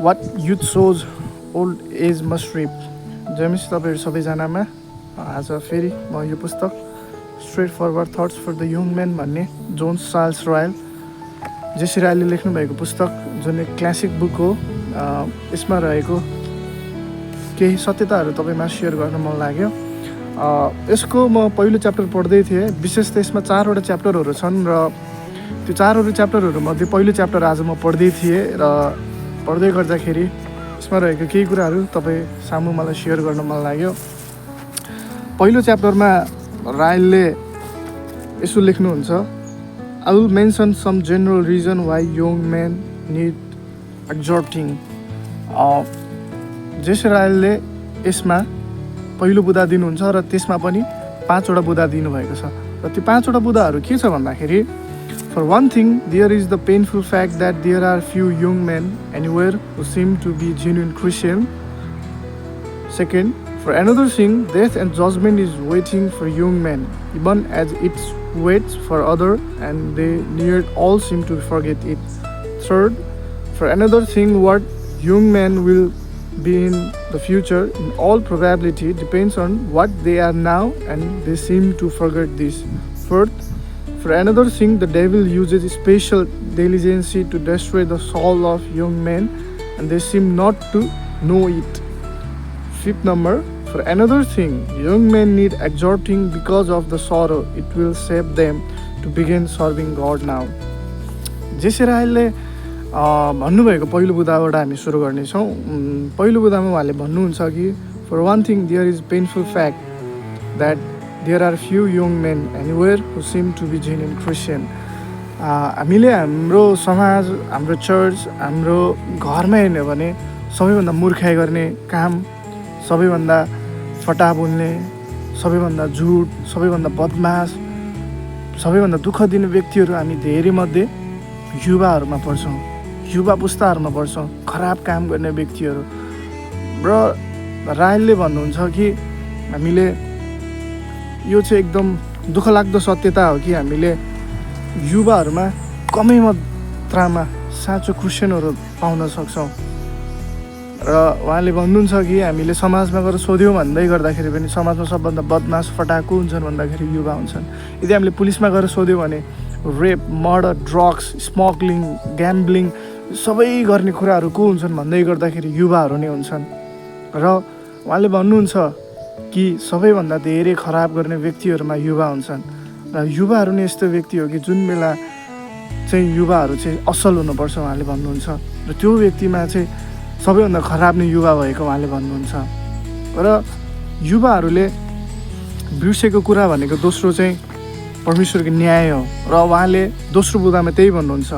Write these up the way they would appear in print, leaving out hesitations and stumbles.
What youth sows old age must reap. जमिस तपाईँहरू सबैजनामा आज फेरि म यो पुस्तक straightforward thoughts for the young man भन्ने जोन चार्ल्स रायल जेसी रायलले लेख्नुभएको पुस्तक जुन एक क्लासिक बुक हो। यसमा रहेको केही सत्यताहरू तपाईँमा सेयर गर्न मन लाग्यो। यसको म पहिलो च्याप्टर पढ्दै थिएँ। विशेष त यसमा 4वटा च्याप्टरहरू छन् र त्यो 4वटा च्याप्टरहरू मध्ये पहिलो च्याप्टर आज म पढ्दै थिएँ र पढ्दै गर्दाखेरि यसमा रहेको केही कुराहरू तपाईँ सामु मलाई सेयर गर्न मन लाग्यो। पहिलो च्याप्टरमा रायलले यसो लेख्नुहुन्छ, I will mention some general reason why young men need exhorting। J C रायलले यसमा पहिलो बुँदा दिनुहुन्छ र त्यसमा पनि 5वटा बुँदा दिनुभएको छ र त्यो 5वटा बुँदाहरू के छ भन्दाखेरि, For one thing, there is the painful fact that there are few young men anywhere who seem to be genuine Christian. Second, for another thing, death and judgment is waiting for young men, even as it waits for other, and they near all seem to forget it. Third, for another thing, what young men will be in the future, in all probability, depends on what they are now, and they seem to forget this. Fourth, for another thing, the devil uses special diligence to destroy the soul of young men, and they seem not to know it. Fifth number, for another thing, young men need exhorting because of the sorrow it will save them to begin serving God now. J C रायलले भन्नुभएको पहिलो बुँदाबाट हामी सुरु गर्नेछौँ। पहिलो बुँदामा उहाँले भन्नुहुन्छ कि For one thing, there is painful fact that there are few young men anywhere who seem to be genuine Christian। हामीले हाम्रो समाज, हाम्रो चर्च, हाम्रो घरमा हेर्ने भने सबैभन्दा मूर्खाइ गर्ने काम, सबैभन्दा फटा बोल्ने, सबैभन्दा झुट, सबैभन्दा बदमास, सबैभन्दा दुःख दिने व्यक्तिहरू हामी धेरै मध्ये युवाहरूमा पर्छौँ, युवा पुस्ताहरूमा पर्छौँ, खराब काम गर्ने व्यक्तिहरू। र रायलले भन्नुहुन्छ कि हामीले यो चाहिँ एकदम दुःखलाग्दो सत्यता हो कि हामीले युवाहरूमा कमै मात्रामा साँचो क्रिस्चियनहरू पाउन सक्छौँ। र उहाँले भन्नुहुन्छ कि हामीले समाजमा गएर सोध्यौँ भन्दै गर्दाखेरि पनि समाजमा सबभन्दा बदमास फटाको हुन्छन् भन्दाखेरि युवा हुन्छन्। यदि हामीले पुलिसमा गएर सोध्यौँ भने rape, murder, drugs, smuggling, gambling सबै गर्ने कुराहरू को हुन्छन् भन्दै गर्दाखेरि युवाहरू नै हुन्छन्। र उहाँले भन्नुहुन्छ कि सबैभन्दा धेरै खराब गर्ने व्यक्तिहरूमा युवा हुन्छन् र युवाहरू नै यस्तो व्यक्ति हो कि जुन बेला चाहिँ युवाहरू चाहिँ असल हुनुपर्छ उहाँले भन्नुहुन्छ र त्यो व्यक्तिमा चाहिँ सबैभन्दा खराब नै युवा भएको उहाँले भन्नुहुन्छ। र युवाहरूले बिर्सेको कुरा भनेको दोस्रो चाहिँ परमेश्वरको न्याय हो र उहाँले दोस्रो बुँदामा त्यही भन्नुहुन्छ,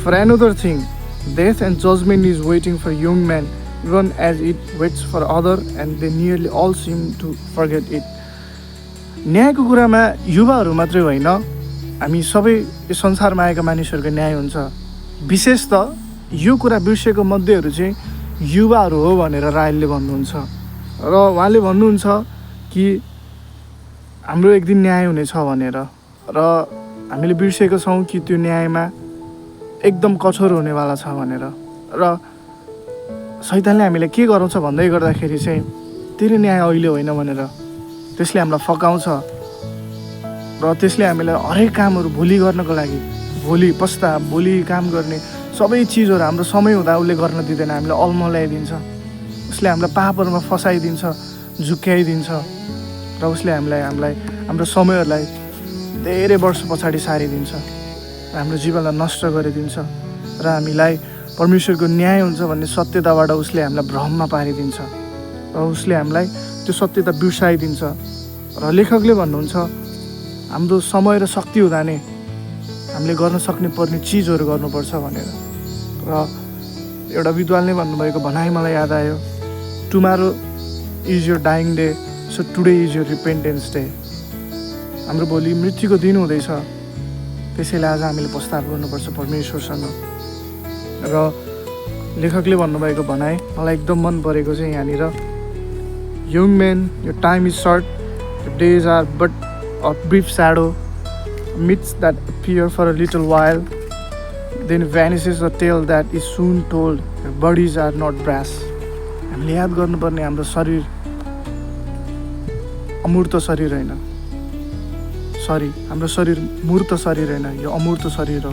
For another thing, death and judgment is waiting for young men, even as it waits for other, and they nearly all seem to forget it। न्यायको कुरामा युवाहरू मात्रै होइन, हामी सबै यो संसारमा आएका मानिसहरूको न्याय हुन्छ। विशेष त यो कुरा बिर्सेको मध्येहरू चाहिँ युवाहरू हो भनेर रायलले भन्नुहुन्छ। र उहाँले भन्नुहुन्छ कि हाम्रो एक दिन न्याय हुनेछ भनेर, र हामीले बिर्सेको छौँ कि त्यो न्यायमा एकदम कठोर हुनेवाला छ भनेर। र शैतानले हामीलाई के गराउँछ भन्दै गर्दाखेरि चाहिँ तेरो न्याय अहिले होइन भनेर त्यसले हामीलाई फकाउँछ र त्यसले हामीलाई हरेक कामहरू भोलि गर्नको लागि, भोलि पस्ता, भोलि काम गर्ने सबै चिजहरू हाम्रो समय हुँदा उसले गर्न दिँदैन, हामीलाई अल्मल्याइदिन्छ, उसले हामीलाई पापहरूमा फसाइदिन्छ, झुक्क्याइदिन्छ र उसले हामीलाई हाम्रो समयहरूलाई धेरै वर्ष पछाडि सारिदिन्छ र हाम्रो जीवनलाई नष्ट गरिदिन्छ र हामीलाई परमेश्वरको न्याय हुन्छ भन्ने सत्यताबाट उसले हामीलाई भ्रममा पारिदिन्छ र उसले हामीलाई त्यो सत्यता बिर्साइदिन्छ। र लेखकले भन्नुहुन्छ हाम्रो समय र शक्ति हुँदा नै हामीले गर्न सक्ने पर्ने चिजहरू गर्नुपर्छ भनेर। र एउटा विद्वानले भन्नुभएको भनाइ मलाई याद आयो, tomorrow is your dying day, so today is your repentance day. हाम्रो भोलि मृत्युको दिन हुँदैछ, त्यसैले आज हामीले प्रस्ताव गर्नुपर्छ परमेश्वरसँग। र लेखकले भन्नुभएको भनाइ मलाई एकदम मन परेको चाहिँ यहाँनिर, young men your time is short, your days are but a brief shadow, mists that appear for a little while, then vanishes the tale that is soon told. Your bodies are not brass. हामीले याद गर्नुपर्ने हाम्रो शरीर अमूर्त शरीर होइन, हाम्रो शरीर मूर्त शरीर होइन, यो अमूर्त शरीर हो।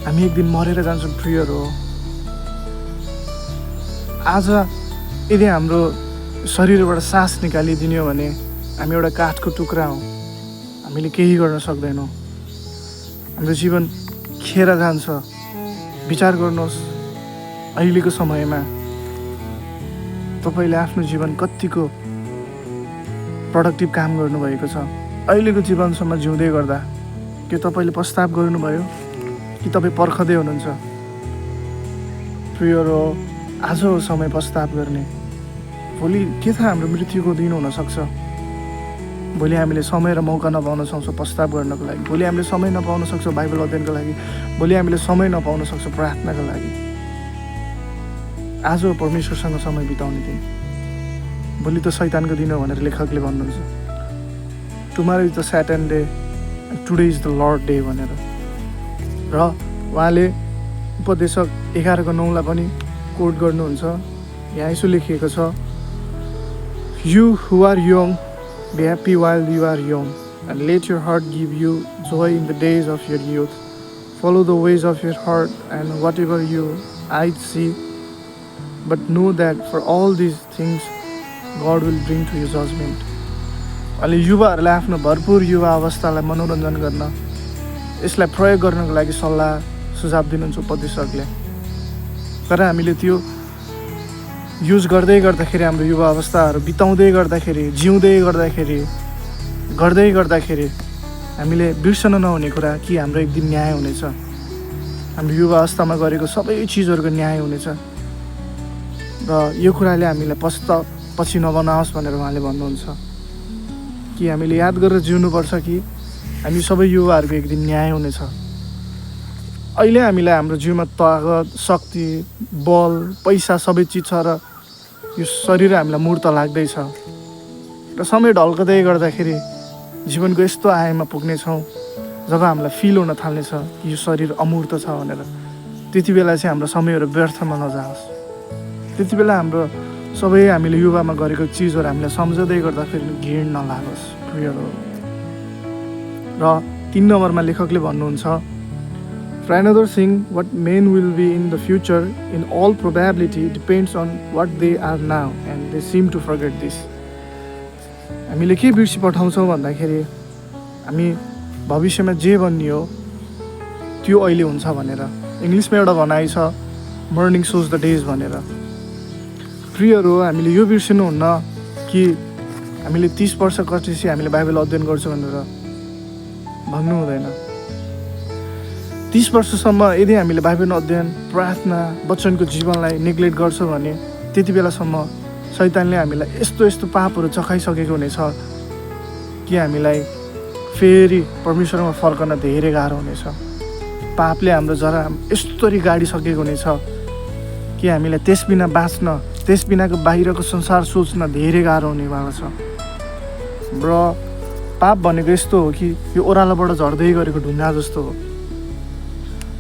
हामी एक दिन मरेर जान्छौँ प्रियहरू हो। आज यदि हाम्रो शरीरबाट सास निकालिदिने हो भने हामी एउटा काठको टुक्रा हौँ, हामीले केही गर्न सक्दैनौँ, हाम्रो जीवन खेर जान्छ। विचार गर्नुहोस्, अहिलेको समयमा तपाईँले आफ्नो जीवन कतिको प्रोडक्टिभ काम गर्नुभएको छ। अहिलेको जीवनसम्म जिउँदै गर्दा के तपाईँले प्रस्ताव गर्नुभयो कि तपाईँ पर्खँदै हुनुहुन्छ? प्रियहरू, आज हो समय प्रस्ताव गर्ने। भोलि के थाहा, हाम्रो मृत्युको दिन हुनसक्छ। भोलि हामीले समय र मौका नपाउन सक्छौँ प्रस्ताव गर्नको लागि। भोलि हामीले समय नपाउन सक्छौँ बाइबल अध्ययनको लागि। भोलि हामीले समय नपाउन सक्छौँ प्रार्थनाको लागि। आज हो परमेश्वरसँग समय बिताउने दिन। भोलि त शैतानको दिन हो भनेर लेखकले भन्नुहुन्छ। Tomorrow is the Satan day and today is the Lord day भनेर। र उहाँले उपदेशक 11:9 पनि कोट गर्नुहुन्छ। यहाँ यसो लेखिएको छ, you who are young be happy while you are young, and let your heart give you joy in the days of your youth. Follow the ways of your heart and whatever your eyes see, but know that for all these things God will bring to you judgment. अहिले युवाहरूलाई आफ्नो भरपुर युवा अवस्थालाई मनोरञ्जन गर्न, यसलाई प्रयोग गर्नको लागि सल्लाह सुझाव दिनुहुन्छ उपदेशकले। तर हामीले त्यो युज गर्दै गर्दाखेरि, हाम्रो युवा अवस्थाहरू बिताउँदै गर्दाखेरि, जिउँदै गर्दाखेरि हामीले बिर्सन नहुने कुरा कि हाम्रो एक दिन न्याय हुनेछ। हाम्रो युवा अवस्थामा गरेको सबै चिजहरूको न्याय हुनेछ र यो कुराले हामीलाई पछि नबनाओस् भनेर उहाँले भन्नुहुन्छ कि हामीले याद गरेर जिउनुपर्छ कि हामी सबै युवाहरूको एक दिन न्याय हुनेछ। अहिले हामीलाई हाम्रो जिउमा तागत, शक्ति, बल, पैसा सबै चिज छ र यो शरीर हामीलाई मूर्त लाग्दैछ र समय ढल्कदै गर्दाखेरि जीवनको यस्तो आयाममा पुग्नेछौँ जब हामीलाई फिल हुन थाल्नेछ कि यो शरीर अमूर्त छ भनेर। त्यति बेला चाहिँ हाम्रो समयहरू व्यर्थमा नजाओस्। त्यति बेला हाम्रो सबै हामीले युवामा गरेको चिजहरू हामीलाई सम्झँदै गर्दाखेरि घिन नलागोस् प्रियहरू। र 3 नम्बरमा लेखकले भन्नुहुन्छ, For another thing, what men will be in the future, in all probability, depends on what they are now, and they seem to forget this. हामीले के बिर्सी पठाउँछौँ भन्दाखेरि हामी भविष्यमा जे बन्ने हो त्यो अहिले हुन्छ भनेर। इङ्ग्लिसमा एउटा भनाइ छ, मर्निङ सोज द डेज भनेर। प्रियहरू, हामीले यो बिर्सिनुहुन्न कि हामीले 30 वर्ष कटेपछि हामीले बाइबल अध्ययन गर्छौँ भनेर भन्नु हुँदैन। 30 वर्षसम्म यदि हामीले बाइबल अध्ययन, प्रार्थना, वचनको जीवनलाई नेग्लेक्ट गर्छौँ भने त्यति बेलासम्म शैतानले हामीलाई यस्तो पापहरू चखाइसकेको हुनेछ कि हामीलाई फेरि परमेश्वरमा फर्कन धेरै गाह्रो हुनेछ। पापले हाम्रो जरा यस्तोरी गाडिसकेको हुनेछ कि हामीलाई त्यस बिना बाँच्न, त्यस बिनाको बाहिरको संसार सोच्न धेरै गाह्रो हुनेवाला छ। र पाप भनेको यस्तो हो कि यो ओह्रालोबाट झर्दै गरेको ढुङ्गा जस्तो हो।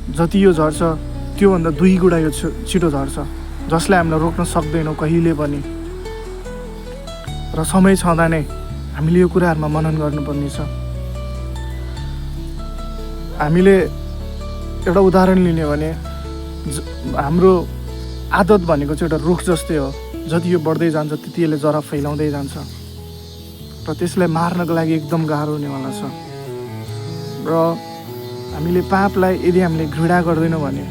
जति यो झर्छ त्योभन्दा 2 गुणा यो छिटो झर्छ, जसलाई हामीले रोक्न सक्दैनौँ कहिले पनि। र समय छँदा नै हामीले यो कुराहरूमा मनन गर्नुपर्ने छ। हामीले एउटा उदाहरण लिने भने हाम्रो आदत भनेको चाहिँ एउटा रुख जस्तै हो। जति यो बढ्दै जान्छ त्यति यसले जरा फैलाउँदै जान्छ र त्यसलाई मार्नको लागि एकदम गाह्रो हुनेवाला छ। र हामीले पापलाई यदि हामीले घृणा गर्दैनौँ भने,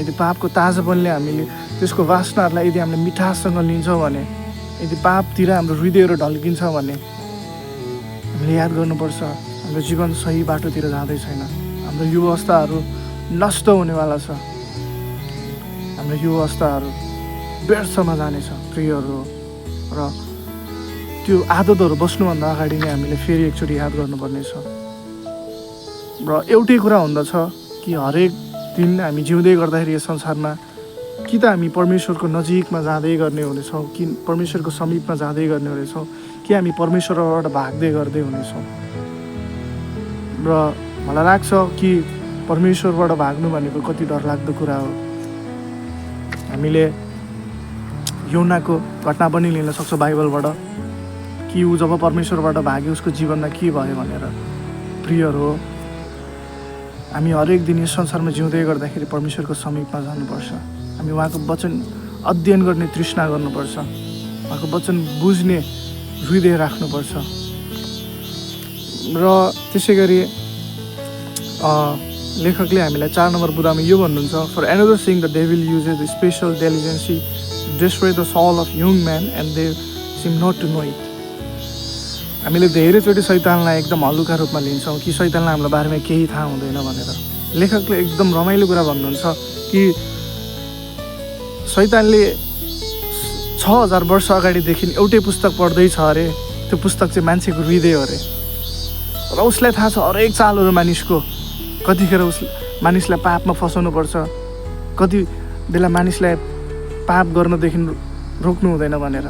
यदि पापको ताजापनले हामीले त्यसको वासनाहरूलाई यदि हामीले मिठाससँग लिन्छौँ भने, यदि पापतिर हाम्रो हृदयहरू ढल्किन्छ भने हामीले याद गर्नुपर्छ हाम्रो जीवन सही बाटोतिर जाँदै छैन। हाम्रो युवा अवस्थाहरू नष्ट हुनेवाला छ। हाम्रो युवा अवस्थाहरू व्यर्थमा जानेछ प्रियहरू। र त्यो आदतहरू बस्नुभन्दा अगाडि नै हामीले फेरि एकचोटि याद गर्नुपर्ने छ। र एउटै कुरा हुँदछ कि हरेक दिन हामी जिउँदै गर्दाखेरि यस संसारमा कि त हामी परमेश्वरको नजिकमा जाँदै गर्ने हुनेछौँ, कि परमेश्वरको समीपमा जाँदै गर्ने हुनेछौँ, कि हामी परमेश्वरबाट भाग्दै गर्दै हुनेछौँ। र मलाई लाग्छ कि परमेश्वरबाट भाग्नु भनेको कति डरलाग्दो कुरा हो। हामीले योनाको घटना पनि लिन सक्छौँ बाइबलबाट कि ऊ जब परमेश्वरबाट भाग्यो उसको जीवनमा के भयो भनेर। प्रियहरू हो, हामी हरेक दिन यस संसारमा जिउँदै गर्दाखेरि परमेश्वरको समीपमा जानुपर्छ। हामी उहाँको वचन अध्ययन गर्ने तृष्णा गर्नुपर्छ, उहाँको वचन बुझ्ने हृदय राख्नुपर्छ। र त्यसै गरी लेखकले हामीलाई 4 नम्बर बुदामा यो भन्नुहुन्छ, for another thing the devil uses the special diligence to destroy the soul of young man and they seem not to know it. हामीले धेरैचोटि शैतानलाई एकदम हलुका रूपमा लिन्छौँ कि शैतानलाई हाम्रो बारेमा केही थाहा हुँदैन भनेर। लेखकले एकदम रमाइलो कुरा भन्नुहुन्छ कि शैतानले 6000 वर्ष अगाडिदेखि एउटै पुस्तक पढ्दैछ अरे, त्यो पुस्तक चाहिँ मान्छेको हृदय हो अरे। र उसलाई थाहा छ हरेक चालहरू मानिसको, कतिखेर मानिसलाई पापमा फसाउनुपर्छ, कति बेला मानिसलाई पाप गर्नदेखि रोक्नु हुँदैन भनेर।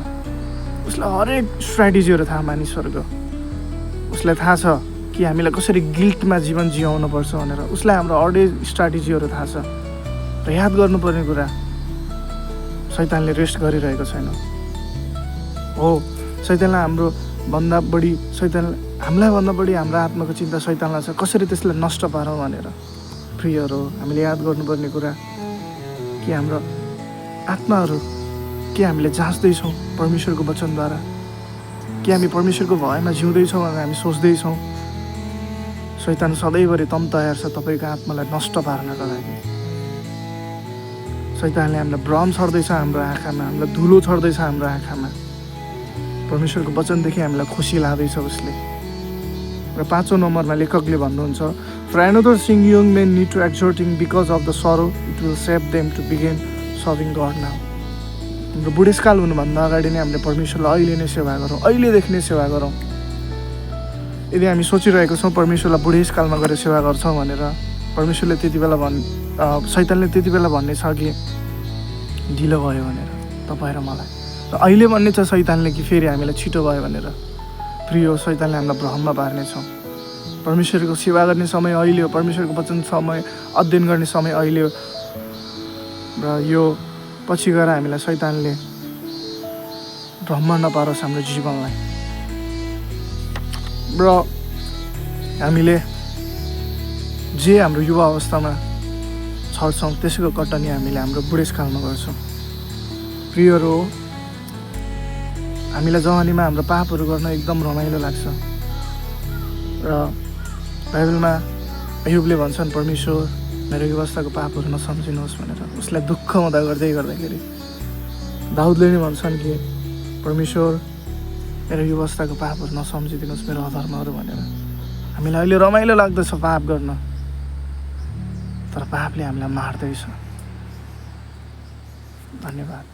उसलाई हरेक स्ट्राटेजीहरू थाहा मानिसहरूको। उसलाई थाहा छ कि हामीलाई कसरी गिल्टमा जीवन जिउनुपर्छ भनेर। उसलाई हाम्रो हरेक स्ट्राटेजीहरू थाहा छ। र याद गर्नुपर्ने कुरा, शैतानले रेस्ट गरिरहेको छैन। हो, शैतानलाई हामीलाई भन्दा बढी हाम्रो आत्माको चिन्ता शैतानलाई छ, कसरी त्यसलाई नष्ट पारौँ भनेर। प्रियहरू, हामीले याद गर्नुपर्ने कुरा कि हाम्रो आत्माहरू के हामीले जाँच्दैछौँ परमेश्वरको वचनद्वारा, कि हामी परमेश्वरको भयमा जिउँदैछौँ भनेर हामी सोच्दैछौँ। शैतान सधैँभरि तम तयार छ तपाईँको आत्मालाई नष्ट पार्नका लागि। शैतानले हामीलाई भ्रम छर्दैछ हाम्रो आँखामा, हामीलाई धुलो छर्दैछ हाम्रो आँखामा। परमेश्वरको वचनदेखि हामीलाई खुसी लाग्दैछ उसले। र 5औं नम्बरमा लेखकले भन्नुहुन्छ, for another thing young men need to exhorting because of the sorrow it will save them to begin serving God now. हाम्रो बुढेसकाल हुनुभन्दा अगाडि नै हामीले परमेश्वरलाई अहिले नै सेवा गरौँ, अहिलेदेखि नै सेवा गरौँ। यदि हामी सोचिरहेको छौँ परमेश्वरलाई बुढेसकालमा गएर सेवा गर्छौँ भनेर, परमेश्वरले शैतानले त्यति बेला भन्ने छ कि ढिलो भयो भनेर तपाईँ र मलाई। र अहिले भन्ने छ शैतानले कि फेरि हामीलाई छिटो भयो भनेर। प्रिय, शैतानले हामीलाई भ्रममा पार्नेछौँ। परमेश्वरको सेवा गर्ने समय अहिले हो, परमेश्वरको वचन समय अध्ययन गर्ने समय अहिले हो। र यो पछि गएर हामीलाई शैतानले भ्रममा नपारोस् हाम्रो जीवनलाई। र हामीले जे हाम्रो युवा अवस्थामा छर्छौँ त्यसैको कटनी हामीले हाम्रो बुढेसकालमा गर्छौँ। प्रियहरू हो, हामीलाई जवानीमा हाम्रो पापहरू गर्न एकदम रमाइलो लाग्छ। र बाइबलमा अयुबले भन्छन्, परमेश्वर मेरो युवावस्थाको पापहरू नसम्झिनुहोस् भनेर। उसलाई दुःख हुँदा गर्दाखेरि दाउदले नै भन्छन् कि परमेश्वर मेरो युवावस्थाको पापहरू नसम्झिदिनुहोस्, मेरो अधर्महरू भनेर। हामीलाई अहिले रमाइलो लाग्दछ पाप गर्न, तर पापले हामीलाई मार्दैछ। धन्यवाद।